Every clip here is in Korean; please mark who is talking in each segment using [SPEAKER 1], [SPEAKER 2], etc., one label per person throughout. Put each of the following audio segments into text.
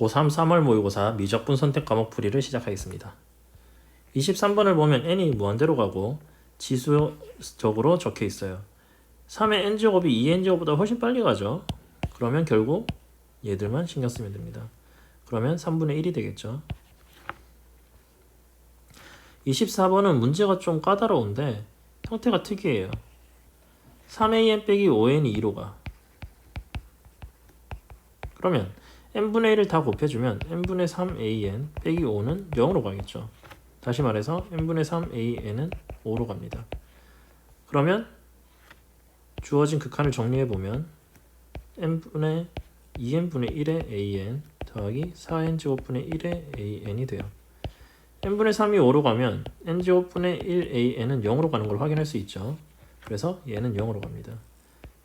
[SPEAKER 1] 고3 3월 모의고사 미적분 선택 과목 풀이를 시작하겠습니다. 23번을 보면 n이 무한대로 가고 지수적으로 적혀 있어요. 3의 n제곱이 2n제곱보다 훨씬 빨리 가죠. 그러면 결국 얘들만 신경 쓰면 됩니다. 그러면 3분의 1이 되겠죠. 24번은 문제가 좀 까다로운데 형태가 특이해요. 3an 빼기 5n이 2로 가. 그러면 n분의 1을 다 곱해주면 n분의 3an 빼기 5는 0으로 가겠죠. 다시 말해서 n분의 3an은 5로 갑니다. 그러면 주어진 극한을 정리해보면 n분의 2n분의 1의 an 더하기 4n제곱분의 1의 an이 돼요. n분의 3이 5로 가면 n제곱분의 1an은 0으로 가는 걸 확인할 수 있죠. 그래서 얘는 0으로 갑니다.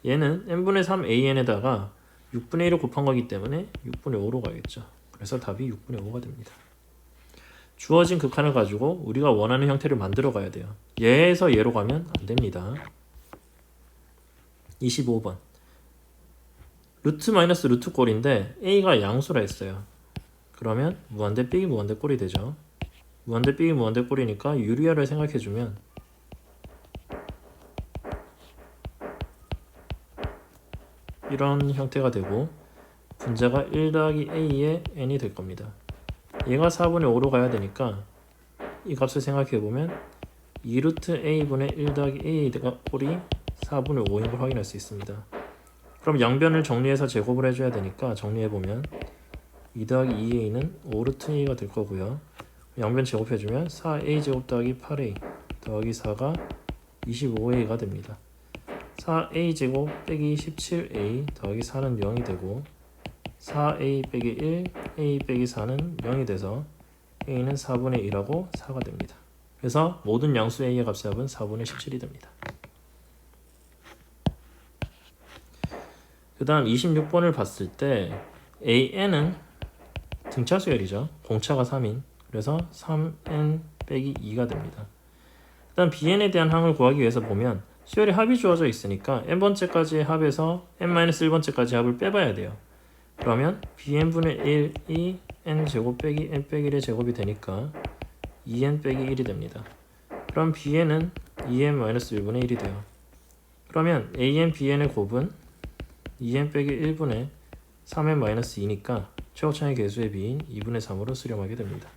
[SPEAKER 1] 얘는 n분의 3an에다가 6분의 1을 곱한 거기 때문에 6분의 5로 가겠죠. 그래서 답이 6분의 5가 됩니다. 주어진 극한을 가지고 우리가 원하는 형태를 만들어 가야 돼요. 얘에서 얘로 가면 안 됩니다. 25번 루트 마이너스 루트 꼴인데 a가 양수라 했어요. 그러면 무한대 빼기 무한대 꼴이 되죠. 무한대 빼기 무한대 꼴이니까 유리화를 생각해주면 이런 형태가 되고 분자가 1 더하기 a의 n이 될 겁니다. 얘가 4분의 5로 가야 되니까 이 값을 생각해보면 2루트 a분의 1 더하기 a가 꼴이 4분의 5인 걸 확인할 수 있습니다. 그럼 양변을 정리해서 제곱을 해줘야 되니까 정리해보면 2 더하기 2a는 5루트 a가 될 거고요. 양변 제곱해주면 4a 제곱 더하기 8a 더하기 4가 25a가 됩니다. 4a 제곱 빼기 17a 더하기 4는 0이 되고 4a 빼기 1, a 빼기 4는 0이 돼서 a는 4분의 1하고 4가 됩니다. 그래서 모든 양수 a의 값의 합은 4분의 17이 됩니다. 그 다음 26번을 봤을 때 an은 등차수열이죠. 공차가 3인 그래서 3n 빼기 2가 됩니다. 그 다음 bn에 대한 항을 구하기 위해서 보면 수열이 합이 주어져 있으니까 n번째까지의 합에서 n-1번째까지 합을 빼봐야 돼요. 그러면 bn분의 1이 n제곱 빼기 n 빼기 1의 제곱이 되니까 2n 빼기 1이 됩니다. 그럼 bn은 2n-1분의 1이 돼요. 그러면 an, bn의 곱은 2n 빼기 1분의 3n-2니까 최고차의 개수의 b인 2분의 3으로 수렴하게 됩니다.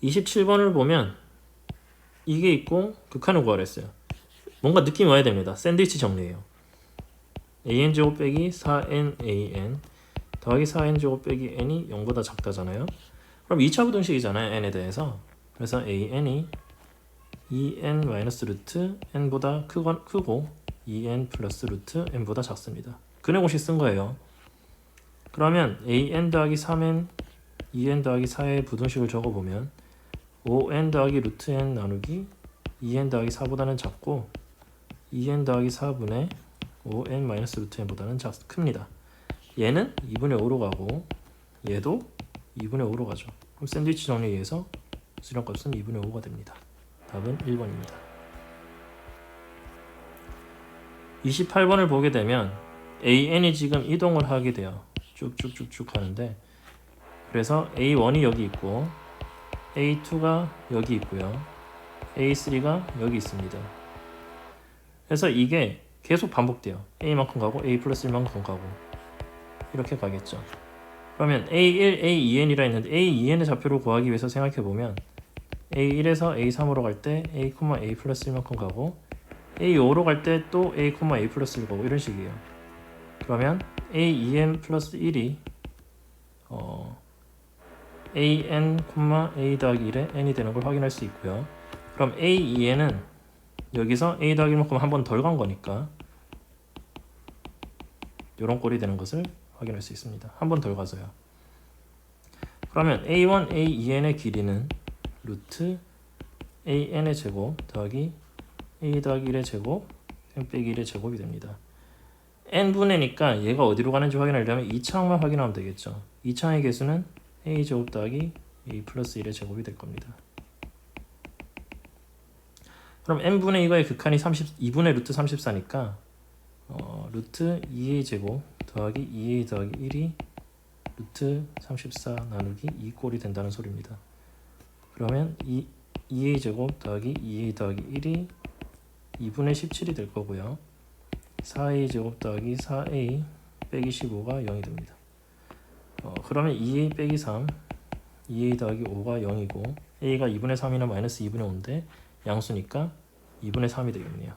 [SPEAKER 1] 27번을 보면 이게 있고 극한을 구하라 했어요. 뭔가 느낌이 와야 됩니다. 샌드위치 정리예요. an제곱 빼기 4nan 더하기 4n제곱 빼기 n이 0보다 작다잖아요. 그럼 2차 부등식이잖아요. n에 대해서. 그래서 an이 2n 마이너스 루트 n보다 크고 2n 플러스 루트 n보다 작습니다. 근의 공식 쓴 거예요. 그러면 an 더하기 3n 2n 더하기 4의 부등식을 적어보면 5n 더하기 루트 n 나누기 2n 더하기 4보다는 작고 2n 더하기 4분의 5n 마이너스 루트 n보다는 큽니다. 얘는 2분의 5로 가고 얘도 2분의 5로 가죠. 그럼 샌드위치 정리에 의해서 수렴값은 2분의 5가 됩니다. 답은 1번입니다. 28번을 보게 되면 an이 지금 이동을 하게 돼요. 쭉쭉쭉쭉 하는데 그래서 a1이 여기 있고 A2가 여기 있고요. A3가 여기 있습니다. 그래서 이게 계속 반복돼요. A만큼 가고 A 플러스 1만큼 가고 이렇게 가겠죠. 그러면 A1, A2n이라 했는데 A2n의 좌표를 구하기 위해서 생각해보면 A1에서 A3으로 갈 때 A, A 플러스 1만큼 가고 A5로 갈 때 또 A, A 플러스 1 가고 이런 식이에요. 그러면 A2n 플러스 1이 an, a 더하기 1에 n이 되는 걸 확인할 수 있고요. 그럼 a2n은 여기서 a 더하기 1만큼 한 번 덜 간 거니까 이런 꼴이 되는 것을 확인할 수 있습니다. 한 번 덜 가서요. 그러면 a1, a2n의 길이는 루트 an의 제곱 더하기 a 더하기 1의 제곱 n 빼기 1의 제곱이 됩니다. n분의니까 얘가 어디로 가는지 확인하려면 2차항만 확인하면 되겠죠. 2차항의 개수는 a 제곱 더하기 a 플러스 1의 제곱이 될 겁니다. 그럼 n분의 2가의 극한이 2분의 루트 34니까 루트 2a 제곱 더하기 2a 더하기 1이 루트 34 나누기 2꼴이 된다는 소리입니다. 그러면 2a 제곱 더하기 2a 더하기 1이 2분의 17이 될 거고요. 4a 제곱 더하기 4a 빼기 15가 0이 됩니다. 그러면 2a 빼기 3, 2a 더하기 5가 0이고 a가 2분의 3이나 마이너스 2분의 5인데 양수니까 2분의 3이 되겠네요.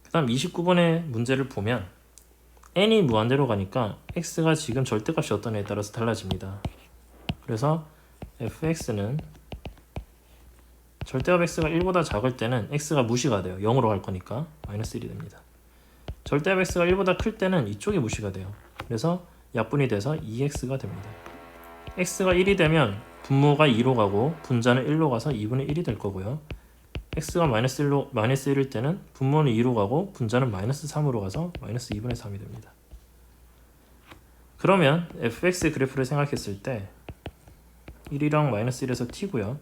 [SPEAKER 1] 그 다음 29번의 문제를 보면 n이 무한대로 가니까 x가 지금 절대값이 어떤 애에 따라서 달라집니다. 그래서 fx는 절대값 x가 1보다 작을 때는 x가 무시가 돼요. 0으로 갈 거니까 마이너스 1이 됩니다. 절대값 x가 1보다 클 때는 이쪽이 무시가 돼요. 그래서 약분이 돼서 2x가 됩니다. x가 1이 되면 분모가 2로 가고 분자는 1로 가서 2분의 1이 될 거고요. x가 마이너스 1일 때는 분모는 2로 가고 분자는 마이너스 3으로 가서 마이너스 2분의 3이 됩니다. 그러면 fx의 그래프를 생각했을 때 1이랑 마이너스 1에서 t고요.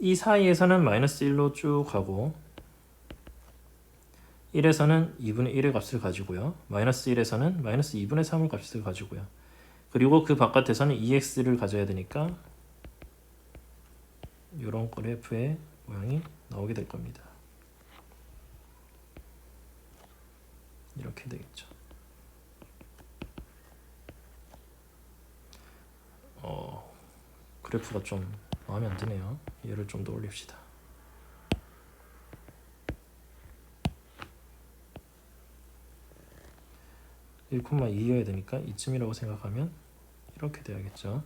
[SPEAKER 1] 이 사이에서는 마이너스 1로 쭉 가고 1에서는 2분의 1의 값을 가지고요. 마이너스 1에서는 마이너스 2분의 3의 값을 가지고요. 그리고 그 바깥에서는 2x를 가져야 되니까 이런 그래프의 모양이 나오게 될 겁니다. 이렇게 되겠죠. 그래프가 좀 마음에 안 드네요. 얘를 좀 더 올립시다. (1,2)여야 되니까 이쯤이라고 생각하면 이렇게 돼야겠죠.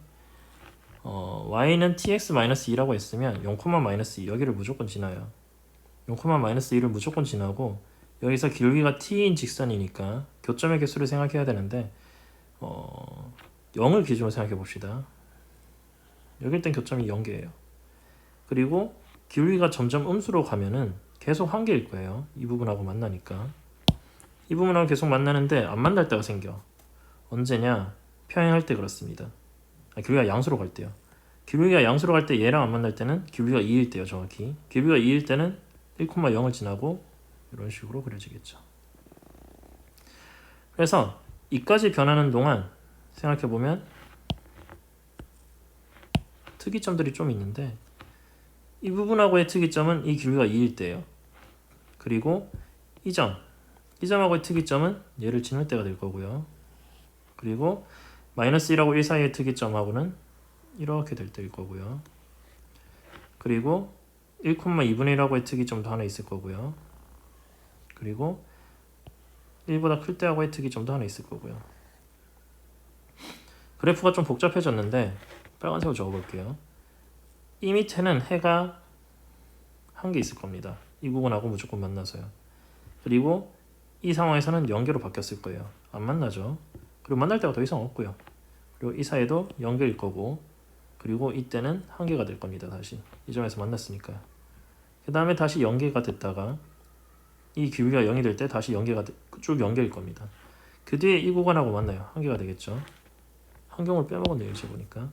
[SPEAKER 1] y는 tx-2라고 했으면 0,-2 여기를 무조건 지나요. 0,-2를 무조건 지나고 여기서 길이가 t인 직선이니까 교점의 개수를 생각해야 되는데 0을 기준으로 생각해 봅시다. 여길 땐 교점이 0개예요. 그리고 길이가 점점 음수로 가면은 계속 한 개일 거예요. 이 부분하고 만나니까. 이 부분하고 계속 만나는데 안 만날 때가 생겨. 언제냐? 평행할 때 그렇습니다. 길이가 양수로 갈 때요. 길이가 양수로 갈 때 얘랑 안 만날 때는 길이가 2일 때요. 정확히. 길이가 2일 때는 1,0을 지나고 이런 식으로 그려지겠죠. 그래서 이까지 변하는 동안 생각해보면 특이점들이 좀 있는데 이 부분하고의 특이점은 이 길이가 2일 때예요. 그리고 이 점하고의 특이점은 얘를 지날 때가 될 거고요. 그리고 마이너스 1하고 1 사이의 특이점하고는 이렇게 될 때일 거고요. 그리고 1,2분의 1하고의 특이점도 하나 있을 거고요. 그리고 1보다 클 때하고의 특이점도 하나 있을 거고요. 그래프가 좀 복잡해졌는데 빨간색으로 적어볼게요. 이 밑에는 해가 한 개 있을 겁니다. 이 부분하고 무조건 만나서요. 그리고 이 상황에서는 0개로 바뀌었을 거예요. 안 만나죠. 그리고 만날 때가 더 이상 없고요. 그리고 이 사이도 0개일 거고 그리고 이때는 한 개가 될 겁니다. 다시 이 점에서 만났으니까요. 그 다음에 다시 0개가 됐다가 이 길이가 0이 될 때 다시 0개가 쭉 0개일 겁니다. 그 뒤에 이 구간하고 만나요. 한 개가 되겠죠. 한경을 빼먹었네요. 이제 보니까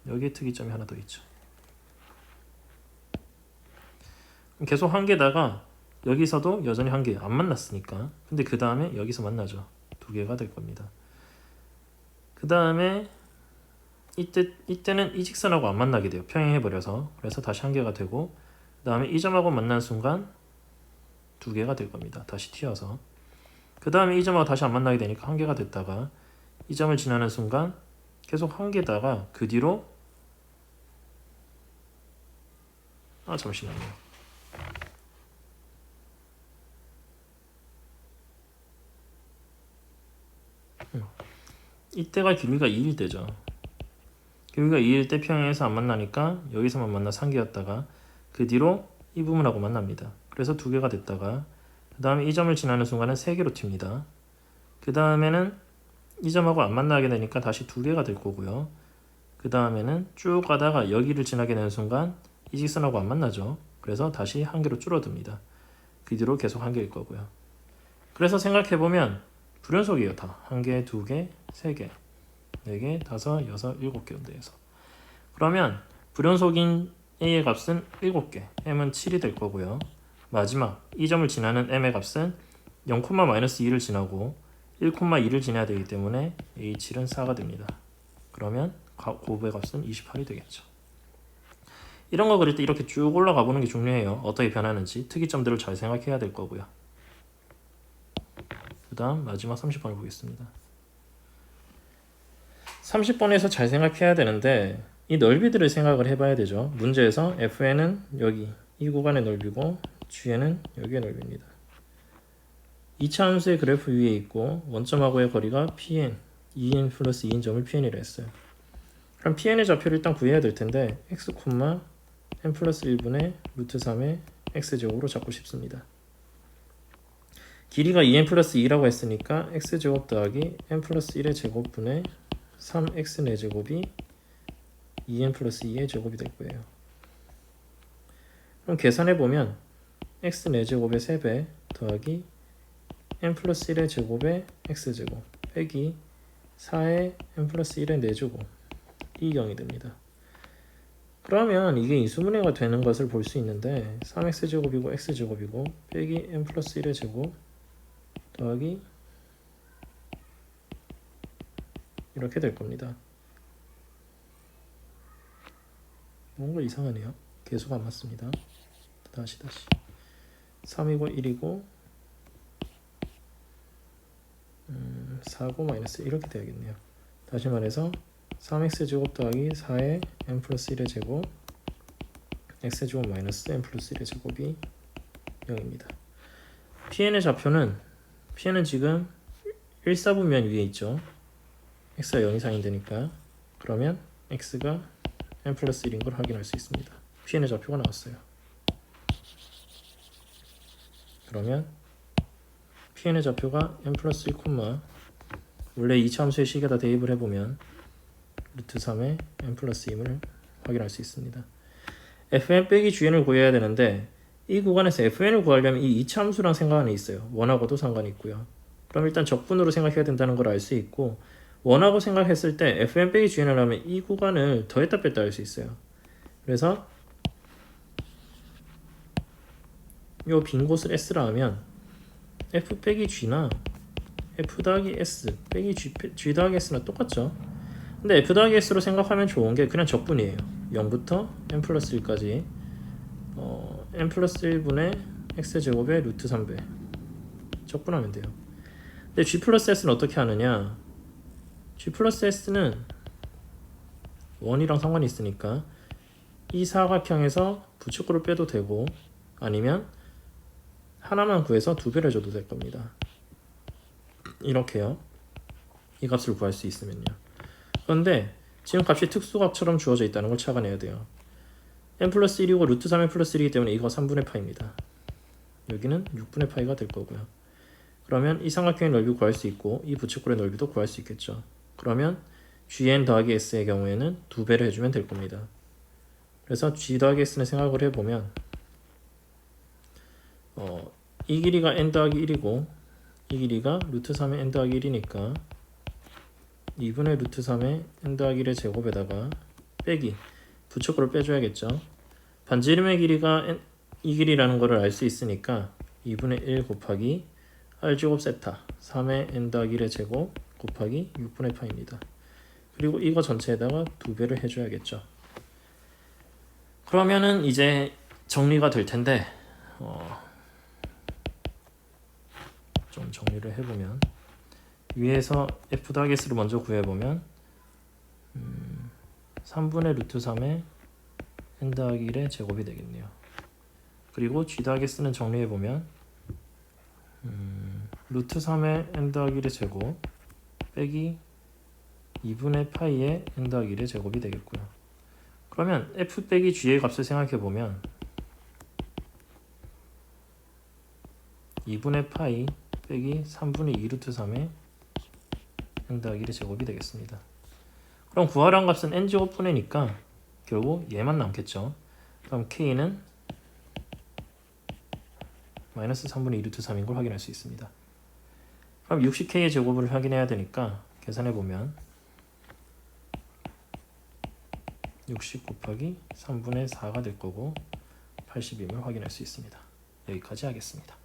[SPEAKER 1] 여기에 특이점이 하나 더 있죠. 계속 한 개다가 여기서도 여전히 한 개 안 만났으니까 근데 그 다음에 여기서 만나죠. 두 개가 될 겁니다. 그 다음에 이때는 이 직선하고 안 만나게 돼요. 평행해버려서. 그래서 다시 한 개가 되고 그 다음에 이 점하고 만난 순간 두 개가 될 겁니다. 다시 튀어서. 그 다음에 이 점하고 다시 안 만나게 되니까 한 개가 됐다가 이 점을 지나는 순간 계속 한 개다가 그 뒤로 잠시만요. 이때가 길이가 2일 때죠. 길이가 2일 때 평행해서 안 만나니까 여기서만 만나서 한 개였다가 그 뒤로 이 부분하고 만납니다. 그래서 두 개가 됐다가 그 다음에 이 점을 지나는 순간은 세 개로 튑니다. 그 다음에는 이 점하고 안 만나게 되니까 다시 두 개가 될 거고요. 그 다음에는 쭉 가다가 여기를 지나게 되는 순간 이 직선하고 안 만나죠. 그래서 다시 한 개로 줄어듭니다. 그 뒤로 계속 한 개일 거고요. 그래서 생각해보면 불연속이에요. 다. 한 개, 두 개, 세 개, 네 개, 다섯, 여섯, 일곱 개 온대에서. 그러면 불연속인 a의 값은 7개, m은 7이 될 거고요. 마지막 이 점을 지나는 m의 값은 0,-2를 지나고 1,2를 지나야 되기 때문에 A7은 4가 됩니다. 그러면 곱의 값은 28이 되겠죠. 이런 거 그릴 때 이렇게 쭉 올라가 보는 게 중요해요. 어떻게 변하는지 특이점들을 잘 생각해야 될 거고요. 그 다음 마지막 30번을 보겠습니다. 30번에서 잘 생각해야 되는데 이 넓이들을 생각을 해봐야 되죠. 문제에서 FN은 여기 이 구간의 넓이고 G는 여기의 넓이입니다. 2차 함수의 그래프 위에 있고 원점하고의 거리가 PN, 2n 플러스 2인 점을 PN이라 했어요. 그럼 PN의 좌표를 일단 구해야 될 텐데 x, n 플러스 1분의 루트 3의 x제곱으로 잡고 싶습니다. 길이가 2n 플러스 2라고 했으니까 x제곱 더하기 n 플러스 1의 제곱분의 3x 4제곱이 2n 플러스 2의 제곱이 될 거예요. 그럼 계산해보면 x 4제곱의 3배 더하기 n 플러스 1의 제곱의 x제곱 빼기 4의 n 플러스 1의 4제곱 이 0이 됩니다. 그러면 이게 인수분해가 되는 것을 볼 수 있는데 3x제곱이고 x제곱이고 빼기 n 플러스 1의 제곱 더하기 이렇게 될 겁니다. 뭔가 이상하네요. 계수가 안 맞습니다. 다시 3이고 1이고 4고 마이너스 이렇게 돼야겠네요. 다시 말해서 3x제곱 더하기 4의 n 플러스 1의 제곱 x제곱 마이너스 n 플러스 1의 제곱이 0입니다. PN의 좌표는 PN은 지금 1사분면 위에 있죠. x가 0 이상이 되니까 그러면 x가 n 플러스 1인 걸 확인할 수 있습니다. PN의 좌표가 나왔어요. 그러면 PN의 좌표가 n 플러스 1, 원래 2차 함수의 식에다 대입을 해보면 루트 3의 n 플러스 2을 확인할 수 있습니다. fn 빼기 gn을 구해야 되는데 이 구간에서 fn을 구하려면 이 2차 함수랑 상관이 있어요. 원하고도 상관이 있고요. 그럼 일단 적분으로 생각해야 된다는 걸 알 수 있고 원하고 생각했을 때 fn 빼기 gn을 하면 이 구간을 더했다 뺐다 할 수 있어요. 그래서 이 빈 곳을 s라 하면 f 빼기 g나 f 더하기 s 빼기 g 더하기 s나 똑같죠. 근데 f 더하기 s로 생각하면 좋은 게 그냥 적분이에요. 0부터 n 플러스 1까지 n 플러스 1분의 x제곱의 루트 3배 적분하면 돼요. 근데 g 플러스 s는 어떻게 하느냐, g 플러스 s는 원이랑 상관이 있으니까 이 사각형에서 부축구를 빼도 되고 아니면 하나만 구해서 2배를 해줘도 될 겁니다. 이렇게요. 이 값을 구할 수 있으면요. 그런데 지금 값이 특수값처럼 주어져 있다는 걸 착안해야 돼요. n 플러스 1이고 루트 3n 플러스 1이기 때문에 이거 3분의 파입니다. 여기는 6분의 파이가 될 거고요. 그러면 이 삼각형의 넓이 구할 수 있고 이 부채꼴의 넓이도 구할 수 있겠죠. 그러면 gn 더하기 s의 경우에는 2배를 해주면 될 겁니다. 그래서 g 더하기 s는 생각을 해보면 이 길이가 n 더하기 1이고 이 길이가 루트 3의 n 더하기 1이니까 2분의 루트 3의 n 더하기 1의 제곱에다가 빼기 부채꼴을 빼줘야겠죠. 반지름의 길이가 이 길이라는 것을 알 수 있으니까 2분의 1 곱하기 r제곱 세타 3의 n 더하기 1의 제곱 곱하기 6분의 파입니다. 그리고 이거 전체에다가 2배를 해줘야겠죠. 그러면은 이제 정리가 될 텐데 좀 정리를 해보면 위에서 f 더하기 s를 먼저 구해보면 3분의 루트 3의 n 더하기 1의 제곱이 되겠네요. 그리고 g 더하기 s는 정리해보면 루트 3의 n 더하기 1의 제곱 빼기 2분의 파이의 n 더하기 1의 제곱이 되겠고요. 그러면 f 빼기 g의 값을 생각해보면 2분의 파이 빼기 3분의 2 루트 3의 n 더하기 1의 제곱이 되겠습니다. 그럼 구하라는 값은 n제곱분이니까 결국 얘만 남겠죠. 그럼 k는 마이너스 3분의 2 루트 3인 걸 확인할 수 있습니다. 그럼 60k의 제곱을 확인해야 되니까 계산해보면 60 곱하기 3분의 4가 될 거고 80임을 확인할 수 있습니다. 여기까지 하겠습니다.